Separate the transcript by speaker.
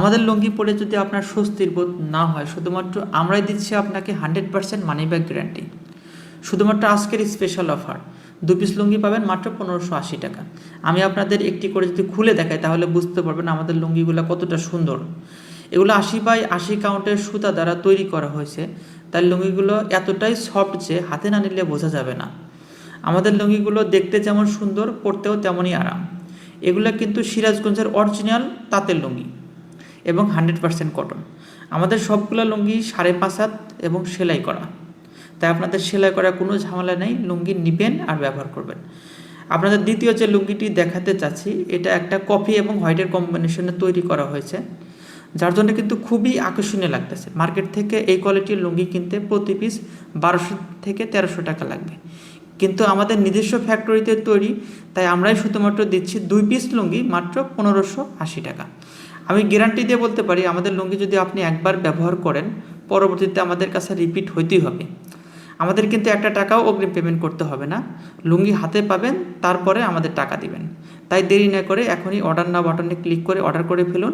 Speaker 1: আমাদের লুঙ্গি পরে যদি আপনার স্বস্তির বোধ না হয়, শুধুমাত্র আমরাই দিচ্ছি আপনাকে 100% মানি ব্যাক গ্যারান্টি। শুধুমাত্র আজকের স্পেশাল অফার, 2 পিস লুঙ্গি পাবেন মাত্র 1580 টাকা। আমি আপনাদের একটি করে যদি খুলে দেখাই তাহলে বুঝতে পারবেন আমাদের লুঙ্গিগুলো কতটা সুন্দর। এগুলো 80x80 কাউন্টের সুতা দ্বারা তৈরি করা হয়েছে, তাই লুঙ্গিগুলো এতটাই সফট যে হাতে না নিলে বোঝা যাবে না। আমাদের লুঙ্গিগুলো দেখতে যেমন সুন্দর, পরতেও তেমনই আরাম। এগুলো কিন্তু সিরাজগঞ্জের অরিজিনাল তাঁতের লুঙ্গি এবং 100% কটন। আমাদের সবগুলো লুঙ্গি 5.5 হাত এবং সেলাই করা, তাই আপনাদের সেলাই করার কোনো ঝামেলা নেই। লুঙ্গি নেবেন আর ব্যবহার করবেন। আপনাদের দ্বিতীয় যে লুঙ্গিটি দেখাতে চাচ্ছি, এটা একটা কফি এবং হোয়াইটের কম্বিনেশনে তৈরি করা হয়েছে, যার জন্য কিন্তু খুবই আকর্ষণীয় লাগতেছে। মার্কেট থেকে এই কোয়ালিটির লুঙ্গি কিনতে প্রতি পিস 1200 থেকে 1300 টাকা লাগবে, কিন্তু আমাদের নিজস্ব ফ্যাক্টরিতে তৈরি, তাই আমরাই শুধুমাত্র দিচ্ছি 2 পিস লুঙ্গি মাত্র 1580 টাকা। আমি গ্যারান্টি দিয়ে বলতে পারি, আমাদের লুঙ্গি যদি আপনি একবার ব্যবহার করেন, পরবর্তীতে আমাদের কাছে রিপিট হইতেই হবে। আমাদের কিন্তু একটা টাকাও অগ্রিম পেমেন্ট করতে হবে না। লুঙ্গি হাতে পাবেন, তারপরে আমাদের টাকা দিবেন। তাই দেরি না করে এখনই অর্ডার নাও বাটনে ক্লিক করে অর্ডার করে ফেলুন।